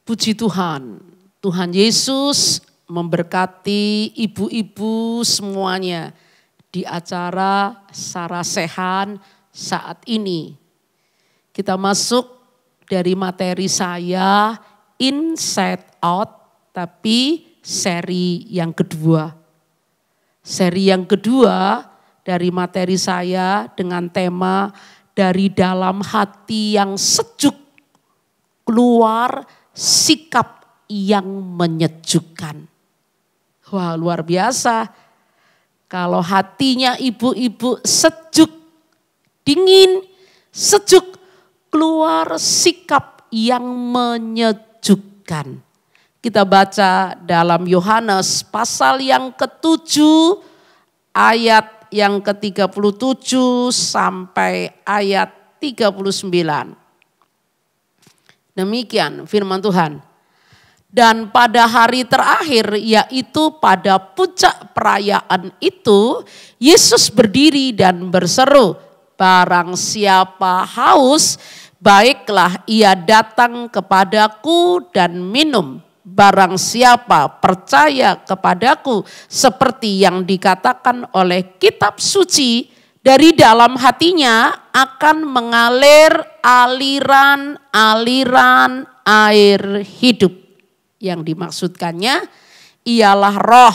Puji Tuhan, Tuhan Yesus memberkati ibu-ibu semuanya di acara Sarasehan saat ini. Kita masuk dari materi saya Inside Out, tapi seri yang kedua. Seri yang kedua dari materi saya dengan tema dari dalam hati yang sejuk keluar sikap yang menyejukkan. Wah, luar biasa. Kalau hatinya ibu-ibu sejuk, dingin, sejuk, keluar sikap yang menyejukkan. Kita baca dalam Yohanes pasal yang ke-7 ayat yang ke-37 sampai ayat 39. Demikian firman Tuhan. Dan pada hari terakhir, yaitu pada puncak perayaan itu, Yesus berdiri dan berseru, barang siapa haus, baiklah ia datang kepadaku dan minum. Barang siapa percaya kepadaku, seperti yang dikatakan oleh kitab suci, dari dalam hatinya akan mengalir aliran-aliran air hidup. Yang dimaksudkannya ialah roh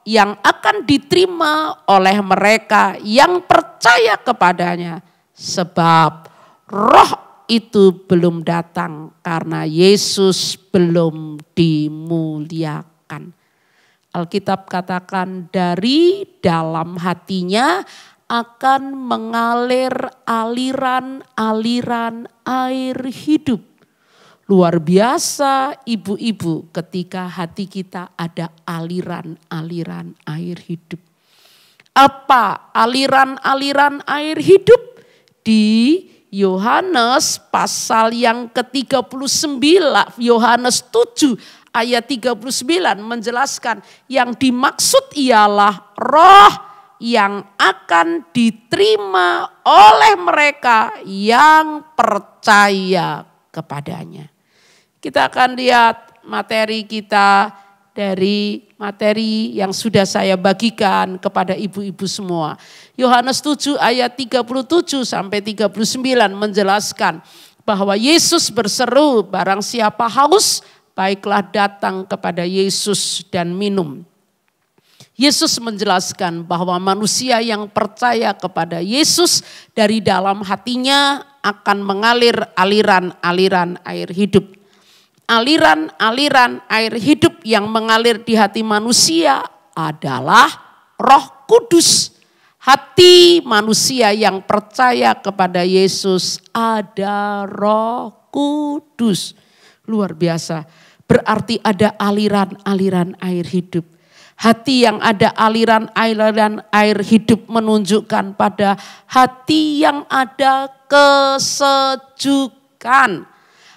yang akan diterima oleh mereka yang percaya kepadanya. Sebab roh itu belum datang karena Yesus belum dimuliakan. Alkitab katakan dari dalam hatinya akan mengalir aliran-aliran air hidup. Luar biasa ibu-ibu ketika hati kita ada aliran-aliran air hidup. Apa aliran-aliran air hidup? Di Yohanes pasal yang ke-39, Yohanes 7 ayat 39 menjelaskan yang dimaksud ialah roh yang akan diterima oleh mereka yang percaya kepadanya. Kita akan lihat materi kita dari materi yang sudah saya bagikan kepada ibu-ibu semua. Yohanes 7 ayat 37 sampai 39 menjelaskan bahwa Yesus berseru, barang siapa haus, baiklah datang kepada Yesus dan minum. Yesus menjelaskan bahwa manusia yang percaya kepada Yesus dari dalam hatinya akan mengalir aliran-aliran air hidup. Aliran-aliran air hidup yang mengalir di hati manusia adalah Roh Kudus. Hati manusia yang percaya kepada Yesus ada Roh Kudus. Luar biasa, berarti ada aliran-aliran air hidup. Hati yang ada aliran-aliran air hidup menunjukkan pada hati yang ada kesejukan.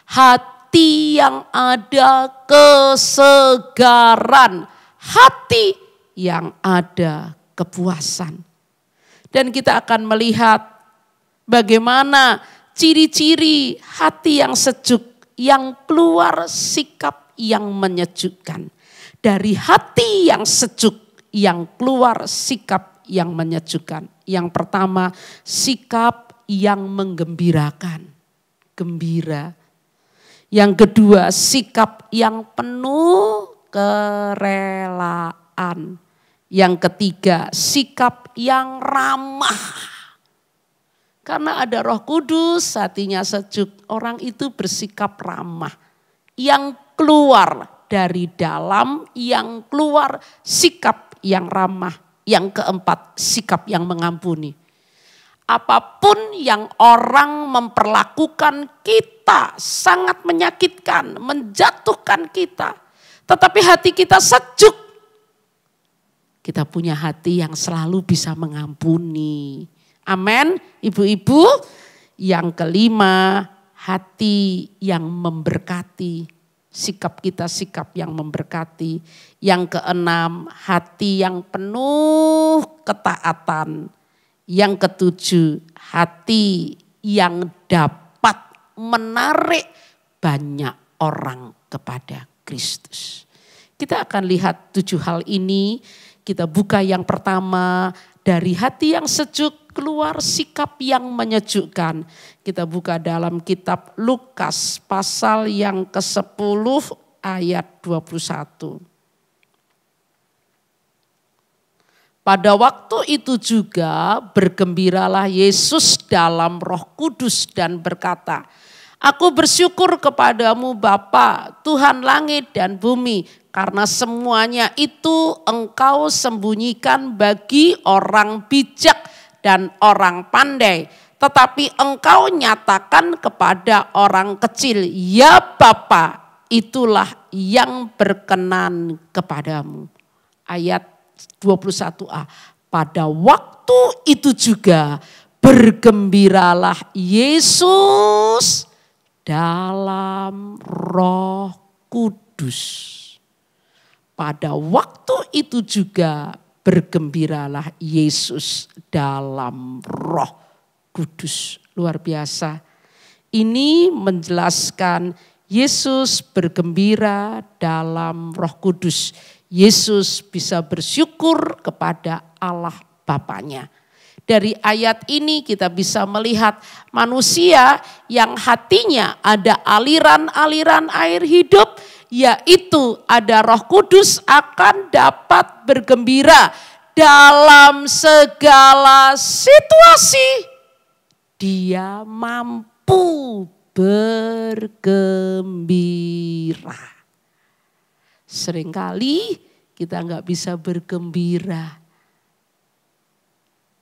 Hati yang ada kesegaran. Hati yang ada kepuasan. Dan kita akan melihat bagaimana ciri-ciri hati yang sejuk, yang keluar sikap yang menyejukkan. Dari hati yang sejuk yang keluar sikap yang menyejukkan. Yang pertama, sikap yang menggembirakan, gembira. Yang kedua, sikap yang penuh kerelaan. Yang ketiga, sikap yang ramah. Karena ada Roh Kudus, hatinya sejuk, orang itu bersikap ramah. Yang keluar dari dalam, yang keluar sikap yang ramah. Yang keempat, sikap yang mengampuni. Apapun yang orang memperlakukan kita sangat menyakitkan, menjatuhkan kita. Tetapi hati kita sejuk. Kita punya hati yang selalu bisa mengampuni. Amin, ibu-ibu. Yang kelima, hati yang memberkati. Sikap kita sikap yang memberkati. Yang keenam, hati yang penuh ketaatan. Yang ketujuh, hati yang dapat menarik banyak orang kepada Kristus. Kita akan lihat 7 hal ini. Kita buka yang pertama, dari hati yang sejuk keluar sikap yang menyejukkan. Kita buka dalam kitab Lukas pasal yang ke-10 ayat 21. Pada waktu itu juga bergembiralah Yesus dalam Roh Kudus dan berkata, Aku bersyukur kepadamu Bapa, Tuhan langit dan bumi, karena semuanya itu Engkau sembunyikan bagi orang bijak dan orang pandai. Tetapi Engkau nyatakan kepada orang kecil, ya Bapa, itulah yang berkenan kepadamu. Ayat 21a, pada waktu itu juga bergembiralah Yesus dalam Roh Kudus. Pada waktu itu juga bergembiralah Yesus dalam Roh Kudus. Luar biasa. Ini menjelaskan Yesus bergembira dalam Roh Kudus. Yesus bisa bersyukur kepada Allah Bapanya. Dari ayat ini kita bisa melihat manusia yang hatinya ada aliran-aliran air hidup, yaitu ada Roh Kudus, akan dapat bergembira dalam segala situasi. Dia mampu bergembira. Seringkali kita nggak bisa bergembira.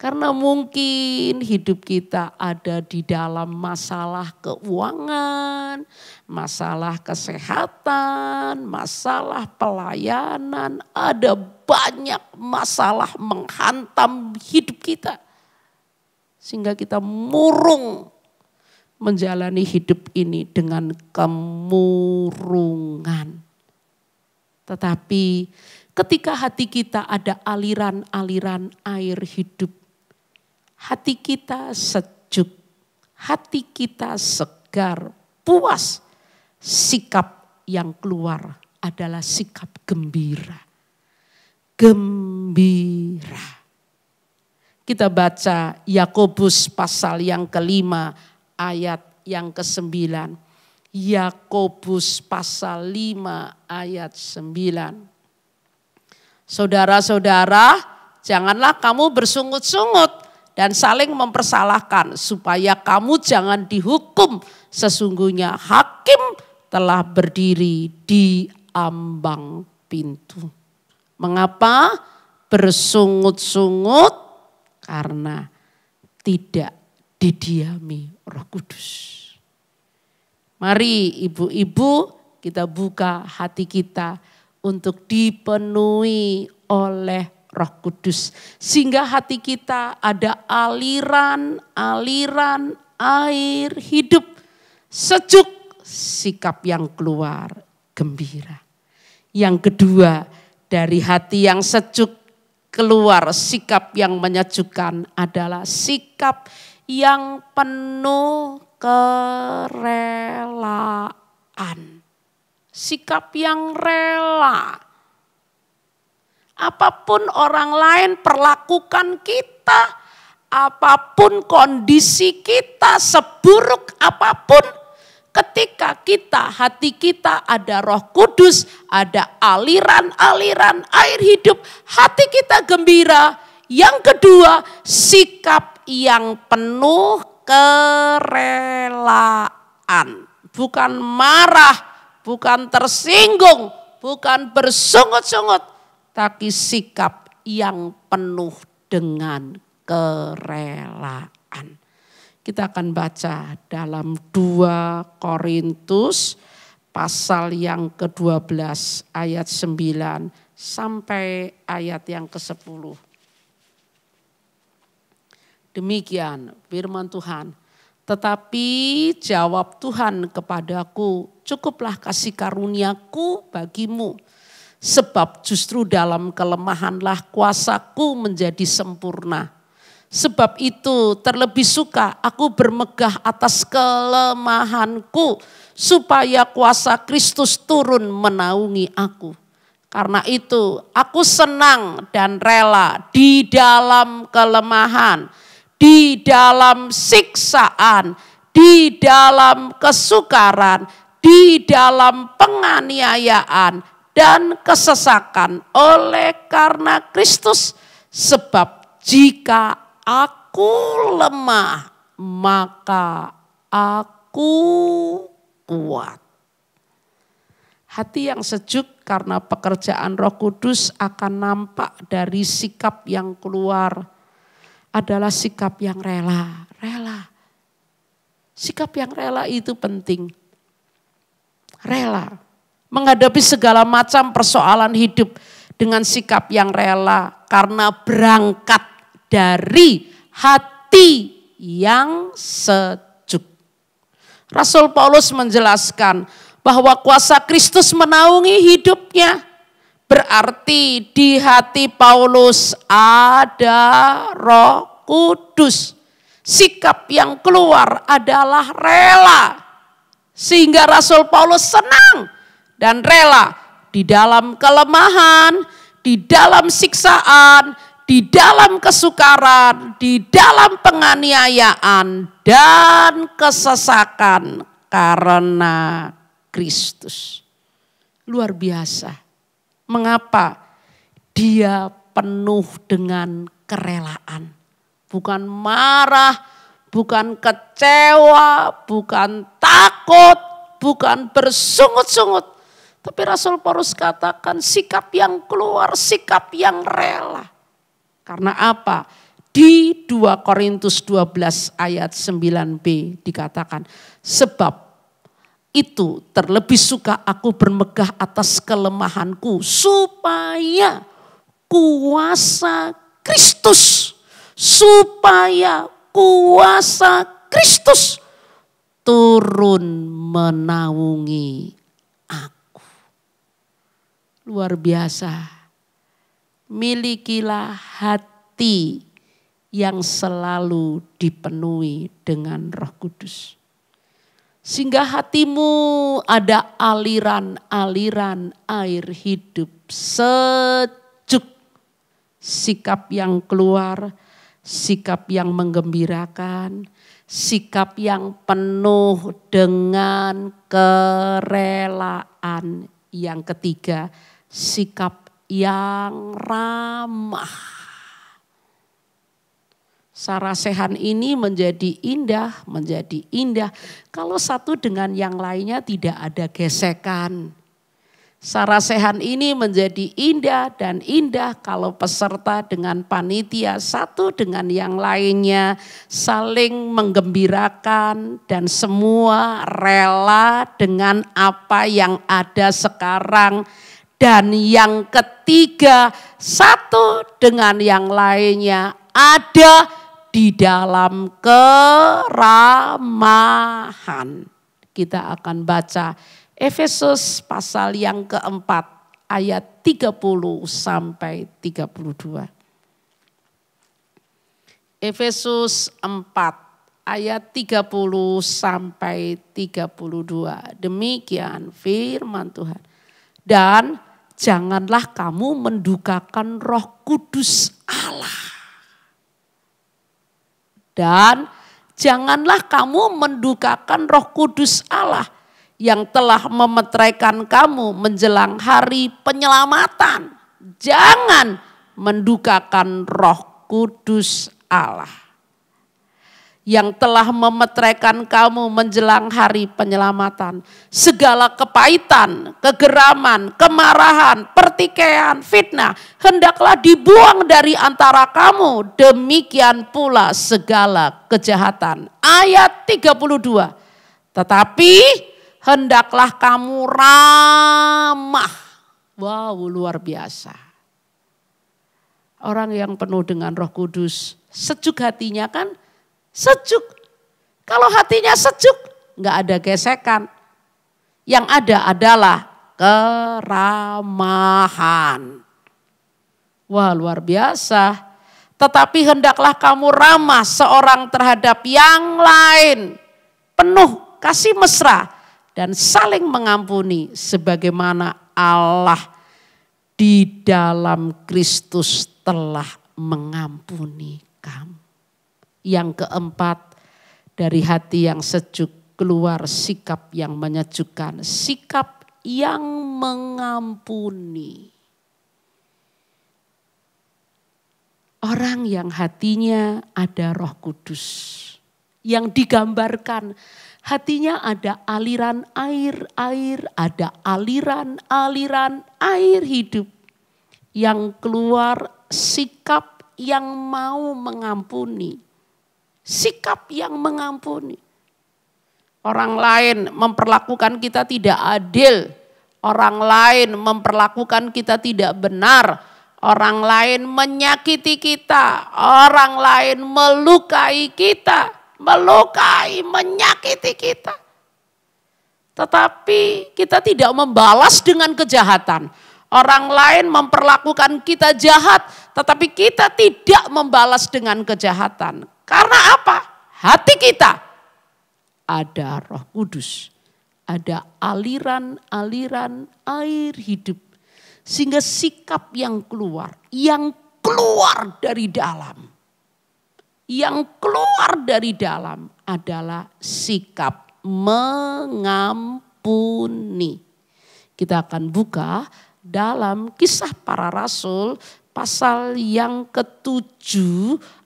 Karena mungkin hidup kita ada di dalam masalah keuangan, masalah kesehatan, masalah pelayanan. Ada banyak masalah menghantam hidup kita. Sehingga kita murung menjalani hidup ini dengan kemurungan. Tetapi ketika hati kita ada aliran-aliran air hidup, hati kita sejuk, hati kita segar, puas, sikap yang keluar adalah sikap gembira. Gembira. Kita baca Yakobus pasal yang ke-5 ayat yang ke-9. Yakobus pasal 5 ayat 9. Saudara-saudara, janganlah kamu bersungut-sungut dan saling mempersalahkan, supaya kamu jangan dihukum. Sesungguhnya hakim telah berdiri di ambang pintu. Mengapa bersungut-sungut? Karena tidak didiami Roh Kudus. Mari ibu-ibu kita buka hati kita untuk dipenuhi oleh Roh Kudus. Sehingga hati kita ada aliran-aliran air hidup. Sejuk, sikap yang keluar, gembira. Yang kedua, dari hati yang sejuk keluar sikap yang menyejukkan adalah sikap yang penuh kerelaan. Sikap yang rela. Apapun orang lain perlakukan kita, apapun kondisi kita, seburuk apapun, ketika hati kita ada Roh Kudus, ada aliran-aliran air hidup, hati kita gembira. Yang kedua, sikap yang penuh kerelaan. Bukan marah, bukan tersinggung, bukan bersungut-sungut, tapi sikap yang penuh dengan kerelaan. Kita akan baca dalam 2 Korintus pasal yang ke-12 ayat 9 sampai ayat yang ke-10. Demikian firman Tuhan. Tetapi jawab Tuhan kepadaku, cukuplah kasih karuniaku bagimu. Sebab justru dalam kelemahanlah kuasaku menjadi sempurna. Sebab itu terlebih suka aku bermegah atas kelemahanku, supaya kuasa Kristus turun menaungi aku. Karena itu aku senang dan rela di dalam kelemahan, di dalam siksaan, di dalam kesukaran, di dalam penganiayaan dan kesesakan oleh karena Kristus. Sebab jika aku lemah, maka aku kuat. Hati yang sejuk karena pekerjaan Roh Kudus akan nampak dari sikap yang keluar adalah sikap yang rela. Sikap yang rela itu penting. Rela menghadapi segala macam persoalan hidup dengan sikap yang rela karena berangkat dari hati yang sejuk. Rasul Paulus menjelaskan bahwa kuasa Kristus menaungi hidupnya. Berarti di hati Paulus ada Roh Kudus. Sikap yang keluar adalah rela. Sehingga Rasul Paulus senang dan rela di dalam kelemahan, di dalam siksaan, di dalam kesukaran, di dalam penganiayaan dan kesesakan karena Kristus. Luar biasa. Mengapa? Dia penuh dengan kerelaan. Bukan marah, bukan kecewa, bukan takut, bukan bersungut-sungut. Tapi Rasul Paulus katakan sikap yang keluar, sikap yang rela. Karena apa? Di 2 Korintus 12 ayat 9b dikatakan, sebab itu terlebih suka aku bermegah atas kelemahanku, supaya kuasa Kristus, turun menaungi aku. Luar biasa. Milikilah hati yang selalu dipenuhi dengan Roh Kudus. Sehingga hatimu ada aliran-aliran air hidup sejuk. Sikap yang keluar, sikap yang menggembirakan, sikap yang penuh dengan kerelaan. Yang ketiga, sikap yang ramah. Sarasehan ini menjadi indah kalau satu dengan yang lainnya tidak ada gesekan. Sarasehan ini menjadi indah kalau peserta dengan panitia satu dengan yang lainnya saling menggembirakan dan semua rela dengan apa yang ada sekarang. Dan yang ketiga, satu dengan yang lainnya ada di dalam keramahan. Kita akan baca Efesus pasal yang keempat ayat 30 sampai 32. Efesus 4 ayat 30 sampai 32. Demikian firman Tuhan. Dan janganlah kamu mendukakan Roh Kudus Allah. Dan janganlah kamu mendukakan Roh Kudus Allah yang telah memeteraikan kamu menjelang hari penyelamatan. Jangan mendukakan Roh Kudus Allah yang telah memeteraikan kamu menjelang hari penyelamatan. Segala kepahitan, kegeraman, kemarahan, pertikaian, fitnah hendaklah dibuang dari antara kamu. Demikian pula segala kejahatan. Ayat 32. Tetapi hendaklah kamu ramah. Wow, luar biasa. Orang yang penuh dengan Roh Kudus, sejuk hatinya kan? Sejuk. Kalau hatinya sejuk, nggak ada gesekan. Yang ada adalah keramahan. Wah, luar biasa. Tetapi hendaklah kamu ramah seorang terhadap yang lain, penuh kasih mesra dan saling mengampuni sebagaimana Allah di dalam Kristus telah mengampuni kamu. Yang keempat, dari hati yang sejuk keluar sikap yang menyejukkan, sikap yang mengampuni. Orang yang hatinya ada Roh Kudus, yang digambarkan hatinya ada aliran air, ada aliran air hidup. Yang keluar sikap yang mau mengampuni, sikap yang mengampuni. Orang lain memperlakukan kita tidak adil, orang lain memperlakukan kita tidak benar, orang lain menyakiti kita, orang lain melukai kita, menyakiti kita. Tetapi kita tidak membalas dengan kejahatan. Orang lain memperlakukan kita jahat, tetapi kita tidak membalas dengan kejahatan. Karena apa? Hati kita ada Roh Kudus, ada aliran-aliran air hidup. Sehingga sikap yang keluar dari dalam. Yang keluar dari dalam adalah sikap mengampuni. Kita akan buka dalam Kisah Para Rasul pasal yang ke-7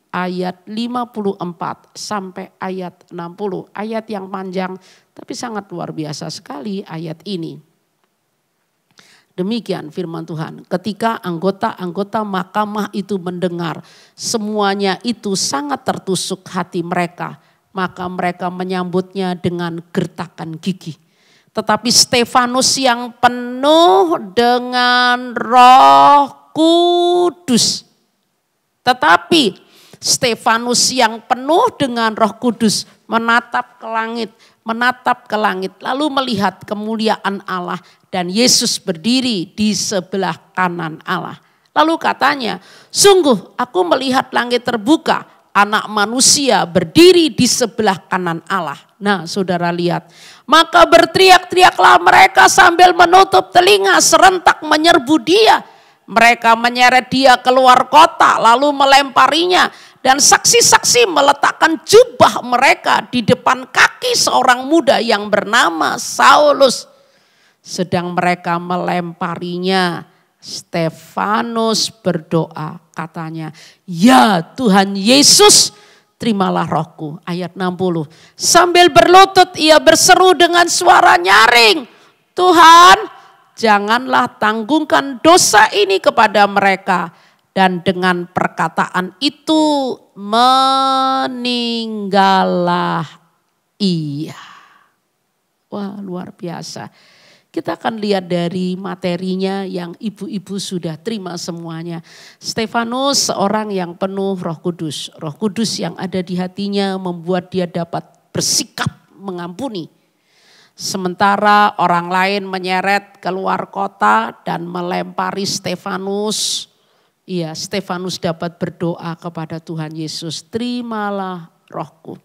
ayat 54 sampai ayat 60. Ayat yang panjang tapi sangat luar biasa sekali ayat ini. Demikian firman Tuhan. Ketika anggota-anggota mahkamah itu mendengar, semuanya itu sangat tertusuk hati mereka. Maka mereka menyambutnya dengan gertakan gigi. Tetapi Stefanus yang penuh dengan Roh Kudus. Tetapi Stefanus yang penuh dengan Roh Kudus menatap ke langit lalu melihat kemuliaan Allah dan Yesus berdiri di sebelah kanan Allah. Lalu katanya, sungguh aku melihat langit terbuka, Anak Manusia berdiri di sebelah kanan Allah. Nah, saudara lihat, maka berteriak-teriaklah mereka sambil menutup telinga, serentak menyerbu dia. Mereka menyeret dia keluar kota lalu melemparinya. Dan saksi-saksi meletakkan jubah mereka di depan kaki seorang muda yang bernama Saulus. Sedang mereka melemparinya, Stefanus berdoa, katanya, ya Tuhan Yesus, terimalah rohku. Ayat 60. Sambil berlutut ia berseru dengan suara nyaring, Tuhan, janganlah tanggungkan dosa ini kepada mereka. Dan dengan perkataan itu meninggallah ia. Wah, luar biasa. Kita akan lihat dari materinya yang ibu-ibu sudah terima semuanya. Stefanus seorang yang penuh Roh Kudus. Roh Kudus yang ada di hatinya membuat dia dapat bersikap mengampuni. Sementara orang lain menyeret keluar kota dan melempari Stefanus. Iya, Stefanus dapat berdoa kepada Tuhan Yesus, terimalah rohku.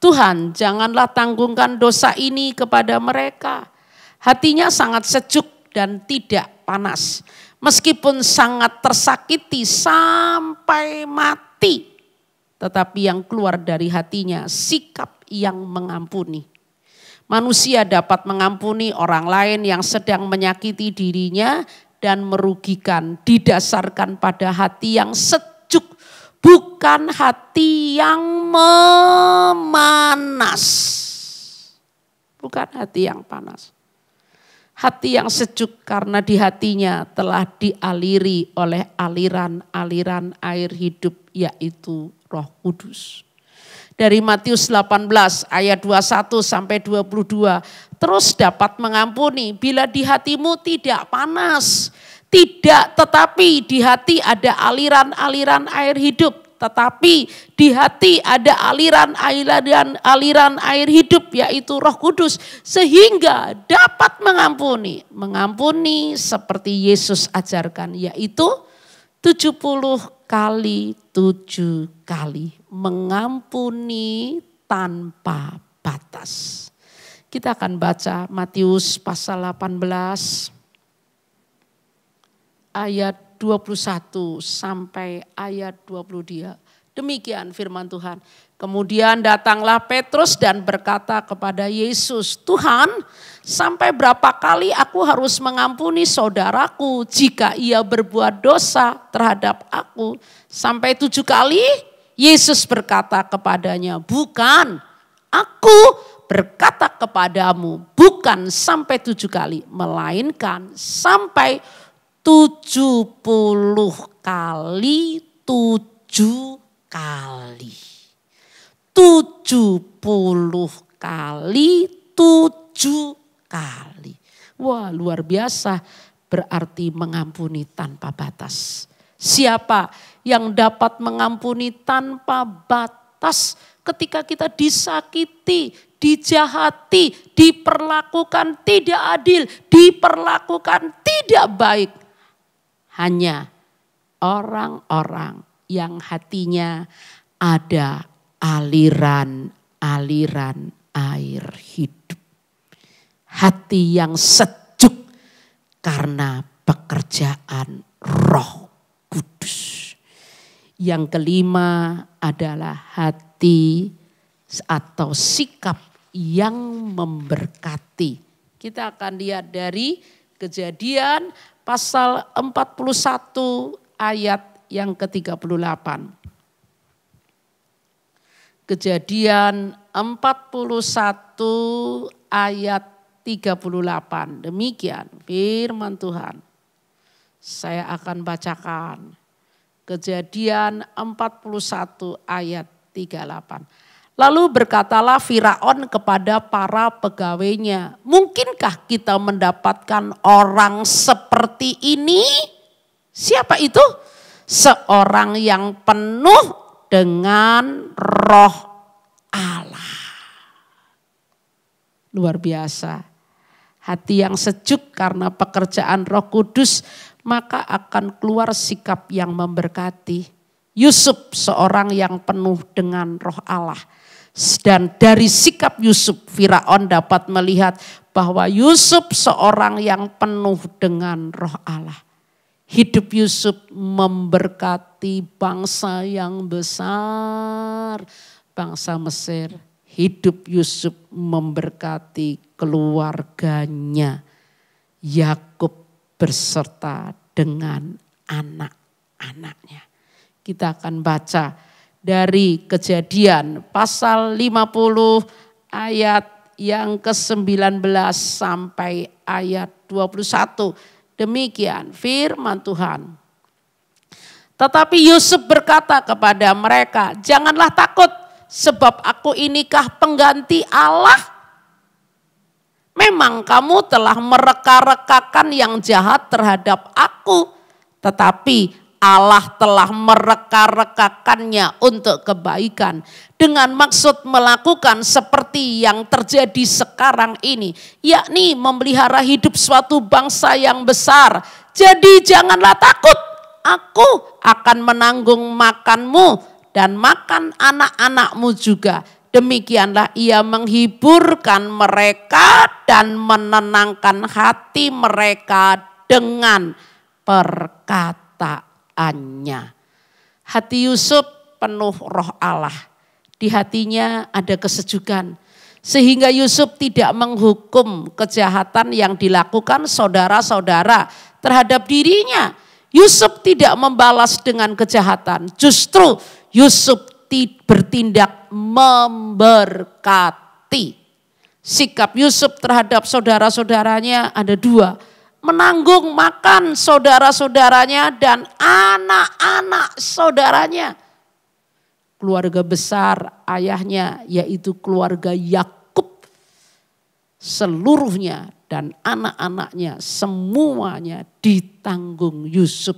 Tuhan, janganlah tanggungkan dosa ini kepada mereka. Hatinya sangat sejuk dan tidak panas. Meskipun sangat tersakiti sampai mati. Tetapi yang keluar dari hatinya sikap yang mengampuni. Manusia dapat mengampuni orang lain yang sedang menyakiti dirinya dan merugikan didasarkan pada hati yang sejuk, bukan hati yang memanas. Bukan hati yang panas. Hati yang sejuk karena di hatinya telah dialiri oleh aliran-aliran air hidup, yaitu Roh Kudus. Dari Matius 18 ayat 21 sampai 22. Terus dapat mengampuni bila di hatimu tidak panas. Tidak, tetapi di hati ada aliran-aliran air hidup. Tetapi di hati ada aliran air hidup, yaitu Roh Kudus. Sehingga dapat mengampuni. Mengampuni seperti Yesus ajarkan, yaitu 70 kali 7 kali. Mengampuni tanpa batas. Kita akan baca Matius pasal 18 ayat 21 sampai ayat 22. Demikian firman Tuhan. Kemudian datanglah Petrus dan berkata kepada Yesus, "Tuhan, sampai berapa kali aku harus mengampuni saudaraku jika ia berbuat dosa terhadap aku? Sampai 7 kali?" Yesus berkata kepadanya, "Bukan, aku berkata kepadamu, bukan sampai 7 kali, melainkan sampai 70 kali 7 kali. 70 kali 7 kali. Wah, luar biasa, berarti mengampuni tanpa batas. Siapa yang dapat mengampuni tanpa batas ketika kita disakiti, dijahati, diperlakukan tidak adil, diperlakukan tidak baik? Hanya orang-orang yang hatinya ada aliran-aliran air hidup. Hati yang sejuk karena pekerjaan Roh Kudus. Yang kelima adalah hati atau sikap yang memberkati. Kita akan lihat dari Kejadian pasal 41 ayat yang ke-38. Kejadian 41 ayat 38. Demikian firman Tuhan. Saya akan bacakan. Kejadian 41 ayat 38. Lalu berkatalah Firaun kepada para pegawainya, "Mungkinkah kita mendapatkan orang seperti ini?" Siapa itu? Seorang yang penuh dengan Roh Allah. Luar biasa. Hati yang sejuk karena pekerjaan Roh Kudus, maka akan keluar sikap yang memberkati. Yusuf seorang yang penuh dengan Roh Allah. Dan dari sikap Yusuf, Firaun dapat melihat bahwa Yusuf seorang yang penuh dengan Roh Allah. Hidup Yusuf memberkati bangsa yang besar, bangsa Mesir. Hidup Yusuf memberkati keluarganya, Yakub berserta dengan anak-anaknya. Kita akan baca dari Kejadian pasal 50 ayat yang ke-19 sampai ayat 21. Demikian firman Tuhan. Tetapi Yusuf berkata kepada mereka, "Janganlah takut, sebab aku inikah pengganti Allah. Memang kamu telah mereka-rekakan yang jahat terhadap aku, tetapi Allah telah mereka-rekakannya untuk kebaikan dengan maksud melakukan seperti yang terjadi sekarang ini, yakni memelihara hidup suatu bangsa yang besar. Jadi janganlah takut, aku akan menanggung makanmu dan makan anak-anakmu juga." Demikianlah ia menghiburkan mereka dan menenangkan hati mereka dengan perkataan. Hati Yusuf penuh Roh Allah. Di hatinya ada kesejukan. Sehingga Yusuf tidak menghukum kejahatan yang dilakukan saudara-saudara terhadap dirinya. Yusuf tidak membalas dengan kejahatan. Justru Yusuf bertindak memberkati. Sikap Yusuf terhadap saudara-saudaranya ada 2. Menanggung makan saudara-saudaranya dan anak-anak saudaranya. Keluarga besar ayahnya yaitu keluarga Yakub. Seluruhnya dan anak-anaknya semuanya ditanggung Yusuf.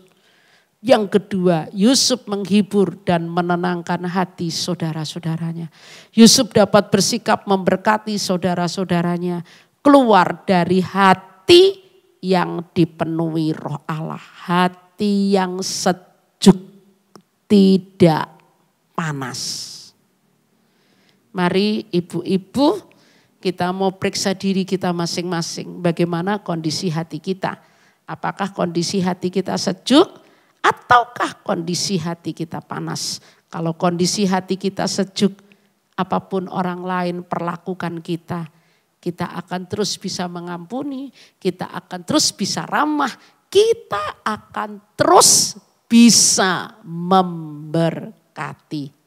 Yang kedua, Yusuf menghibur dan menenangkan hati saudara-saudaranya. Yusuf dapat bersikap memberkati saudara-saudaranya keluar dari hati yang dipenuhi Roh Allah, hati yang sejuk tidak panas. Mari ibu-ibu, kita mau periksa diri kita masing-masing. Bagaimana kondisi hati kita? Apakah kondisi hati kita sejuk ataukah kondisi hati kita panas? Kalau kondisi hati kita sejuk, apapun orang lain perlakukan kita, kita akan terus bisa mengampuni, kita akan terus bisa ramah, kita akan terus bisa memberkati.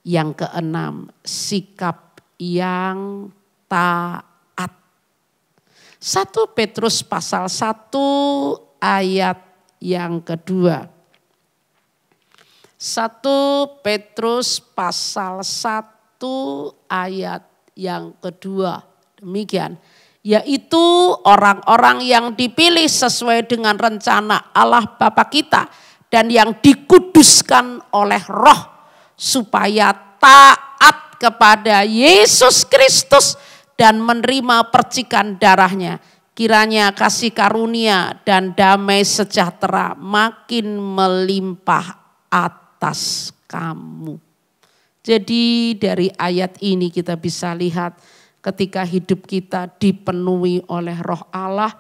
Yang keenam, sikap yang taat. 1 Petrus pasal 1 ayat yang kedua. 1 Petrus pasal 1 ayat yang kedua. Demikian. Yaitu orang-orang yang dipilih sesuai dengan rencana Allah Bapa kita. Dan yang dikuduskan oleh Roh. Supaya taat kepada Yesus Kristus dan menerima percikan darahnya. Kiranya kasih karunia dan damai sejahtera makin melimpah atas kamu. Jadi dari ayat ini kita bisa lihat ketika hidup kita dipenuhi oleh Roh Allah,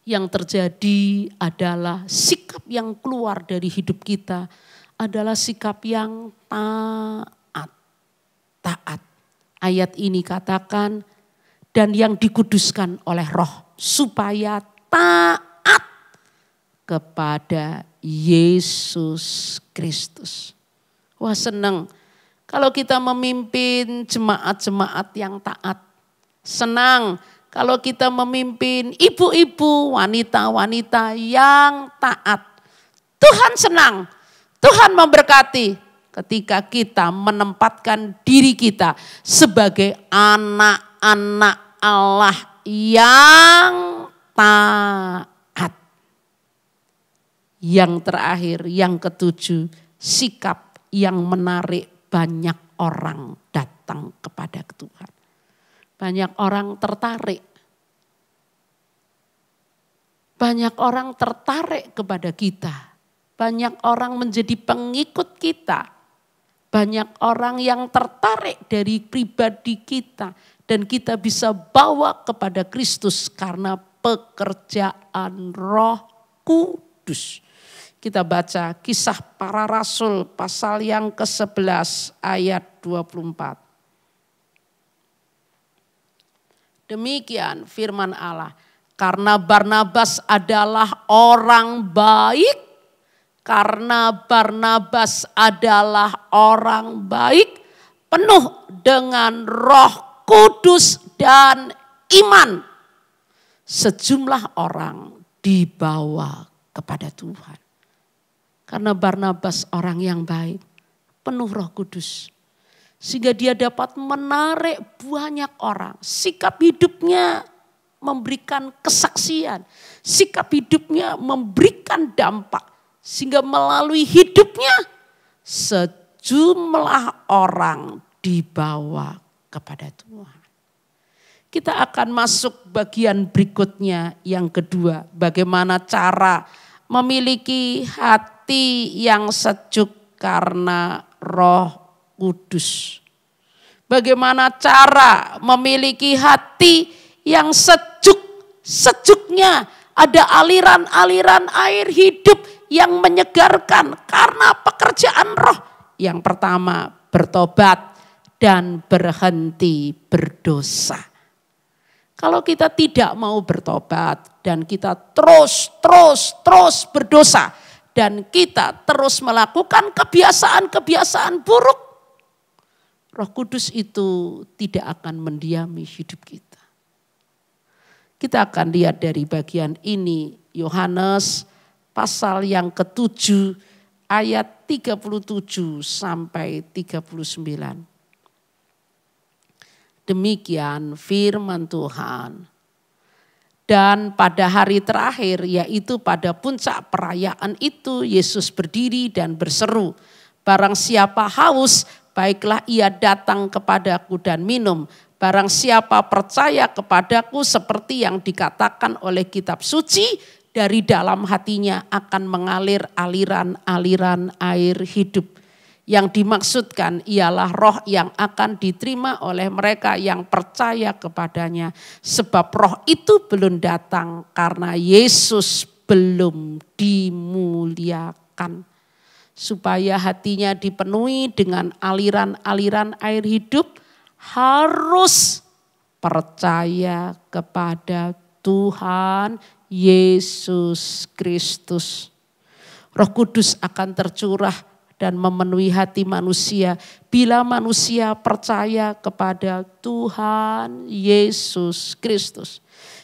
yang terjadi adalah sikap yang keluar dari hidup kita adalah sikap yang taat. Ayat ini katakan, dan yang dikuduskan oleh Roh supaya taat kepada Yesus Kristus. Wah, senang kalau kita memimpin jemaat-jemaat yang taat. Senang kalau kita memimpin ibu-ibu, wanita-wanita yang taat. Tuhan senang, Tuhan memberkati ketika kita menempatkan diri kita sebagai anak-anak Allah yang taat. Yang terakhir, yang ketujuh, sikap yang menarik banyak orang datang kepada Tuhan. Banyak orang tertarik. Banyak orang tertarik kepada kita. Banyak orang menjadi pengikut kita. Banyak orang yang tertarik dari pribadi kita. Dan kita bisa bawa kepada Kristus karena pekerjaan Roh Kudus. Kita baca Kisah Para Rasul pasal yang ke-11 ayat 24. Demikian firman Allah. Karena Barnabas adalah orang baik. Karena Barnabas adalah orang baik, penuh dengan Roh Kudus dan iman. Sejumlah orang dibawa kepada Tuhan. Karena Barnabas orang yang baik, penuh Roh Kudus. Sehingga dia dapat menarik banyak orang. Sikap hidupnya memberikan kesaksian. Sikap hidupnya memberikan dampak. Sehingga melalui hidupnya sejumlah orang dibawa kepada Tuhan. Kita akan masuk bagian berikutnya yang kedua. Bagaimana cara memiliki hati yang sejuk karena Roh Kudus. Bagaimana cara memiliki hati yang sejuk-sejuknya. Ada aliran-aliran air hidup yang menyegarkan karena pekerjaan Roh. Yang pertama, bertobat dan berhenti berdosa. Kalau kita tidak mau bertobat dan kita terus berdosa dan kita terus melakukan kebiasaan-kebiasaan buruk, Roh Kudus itu tidak akan mendiami hidup kita. Kita akan lihat dari bagian ini, Yohanes pasal yang ke-7 ayat 37 sampai 39. Demikian firman Tuhan. Dan pada hari terakhir, yaitu pada puncak perayaan itu, Yesus berdiri dan berseru, barang siapa haus, baiklah ia datang kepadaku dan minum. Barang siapa percaya kepadaku seperti yang dikatakan oleh kitab suci, dari dalam hatinya akan mengalir aliran-aliran air hidup. Yang dimaksudkan ialah roh yang akan diterima oleh mereka yang percaya kepadanya. Sebab roh itu belum datang karena Yesus belum dimuliakan. Supaya hatinya dipenuhi dengan aliran-aliran air hidup, harus percaya kepada Tuhan Yesus Kristus. Roh Kudus akan tercurah dan memenuhi hati manusia bila manusia percaya kepada Tuhan Yesus Kristus.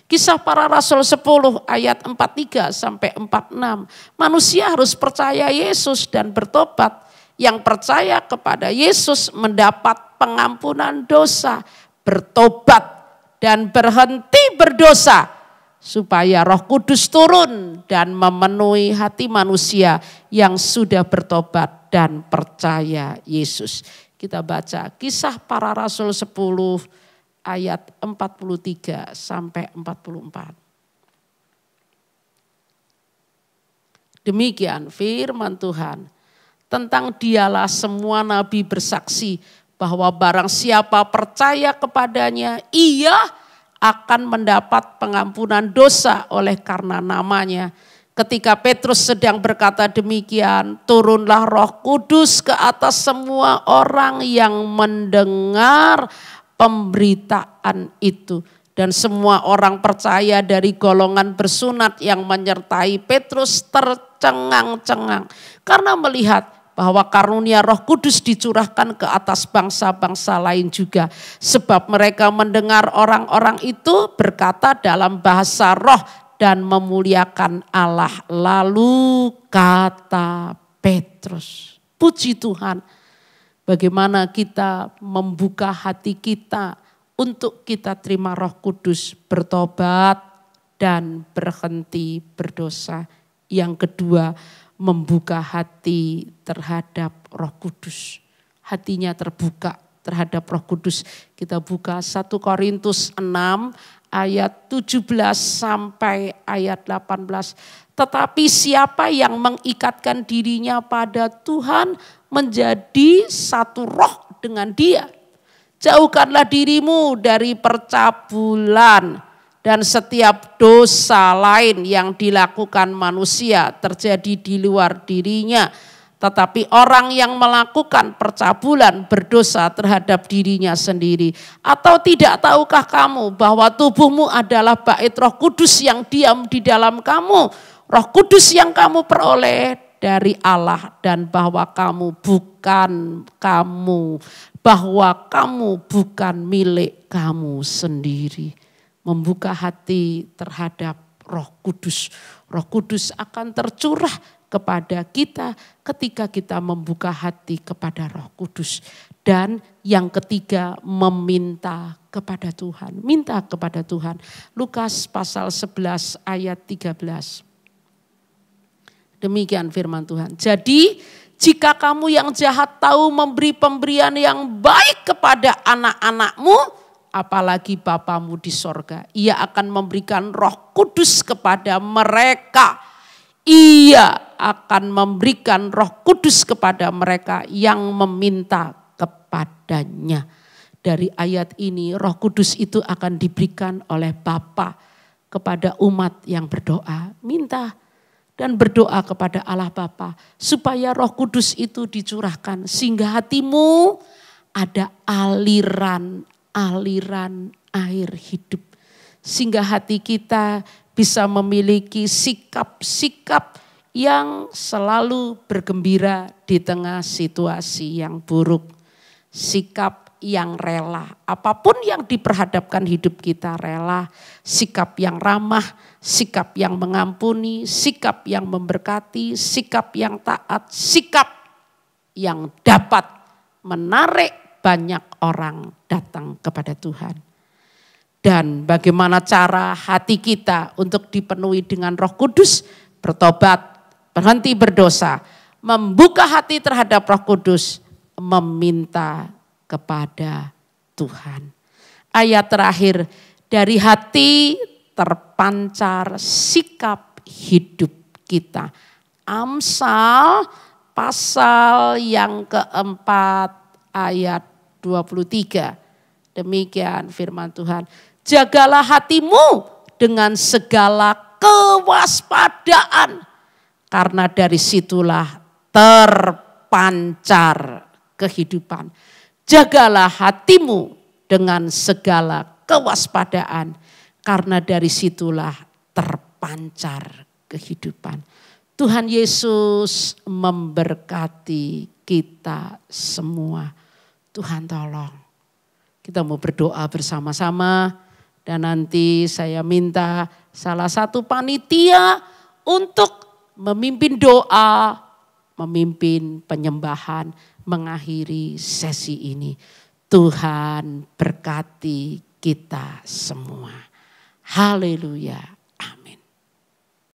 Kisah Para Rasul 10 ayat 43 sampai 46. Manusia harus percaya Yesus dan bertobat. Yang percaya kepada Yesus mendapat pengampunan dosa, bertobat dan berhenti berdosa. Supaya Roh Kudus turun dan memenuhi hati manusia yang sudah bertobat dan percaya Yesus. Kita baca Kisah Para Rasul 10 ayat 43 sampai 44. Demikian firman Tuhan. Tentang dialah semua nabi bersaksi bahwa barang siapa percaya kepadanya, ia akan mendapat pengampunan dosa oleh karena namanya. Ketika Petrus sedang berkata demikian, turunlah Roh Kudus ke atas semua orang yang mendengar pemberitaan itu. Dan semua orang percaya dari golongan bersunat yang menyertai Petrus tercengang-cengang. Karena melihat bahwa karunia Roh Kudus dicurahkan ke atas bangsa-bangsa lain juga. Sebab mereka mendengar orang-orang itu berkata dalam bahasa roh dan memuliakan Allah. Lalu kata Petrus, puji Tuhan, bagaimana kita membuka hati kita untuk kita terima Roh Kudus, bertobat dan berhenti berdosa. Yang kedua, membuka hati terhadap Roh Kudus. Hatinya terbuka terhadap Roh Kudus. Kita buka 1 Korintus 6 ayat 17 sampai ayat 18. Tetapi siapa yang mengikatkan dirinya pada Tuhan menjadi satu roh dengan Dia. Jauhkanlah dirimu dari percabulan dan setiap dosa lain yang dilakukan manusia terjadi di luar dirinya. Tetapi orang yang melakukan percabulan berdosa terhadap dirinya sendiri. Atau tidak tahukah kamu bahwa tubuhmu adalah bait Roh Kudus yang diam di dalam kamu. Roh Kudus yang kamu peroleh dari Allah dan bahwa kamu bukan milik kamu sendiri. Membuka hati terhadap Roh Kudus. Roh Kudus akan tercurah kepada kita ketika kita membuka hati kepada Roh Kudus. Dan yang ketiga, meminta kepada Tuhan. Minta kepada Tuhan. Lukas pasal 11 ayat 13. Demikian firman Tuhan. Jadi jika kamu yang jahat tahu memberi pemberian yang baik kepada anak-anakmu, apalagi Bapamu di sorga, Ia akan memberikan Roh Kudus kepada mereka. Ia akan memberikan Roh Kudus kepada mereka yang meminta kepadanya. Dari ayat ini Roh Kudus itu akan diberikan oleh Bapa kepada umat yang berdoa. Minta dan berdoa kepada Allah Bapa supaya Roh Kudus itu dicurahkan sehingga hatimu ada aliran air hidup. Sehingga hati kita bisa memiliki sikap-sikap yang selalu bergembira di tengah situasi yang buruk. Sikap yang rela, apapun yang diperhadapkan hidup kita rela. Sikap yang ramah, sikap yang mengampuni, sikap yang memberkati, sikap yang taat, sikap yang dapat menarik banyak orang datang kepada Tuhan. Dan bagaimana cara hati kita untuk dipenuhi dengan Roh Kudus? Bertobat, berhenti berdosa, membuka hati terhadap Roh Kudus, meminta kepada Tuhan. Ayat terakhir, dari hati terpancar sikap hidup kita. Amsal pasal yang keempat ayat 23. Demikian firman Tuhan. Jagalah hatimu dengan segala kewaspadaan. Karena dari situlah terpancar kehidupan. Jagalah hatimu dengan segala kewaspadaan. Karena dari situlah terpancar kehidupan. Tuhan Yesus memberkati kita semua. Tuhan tolong. Kita mau berdoa bersama-sama. Dan nanti saya minta salah satu panitia untuk memimpin doa, memimpin penyembahan, mengakhiri sesi ini. Tuhan berkati kita semua. Haleluya.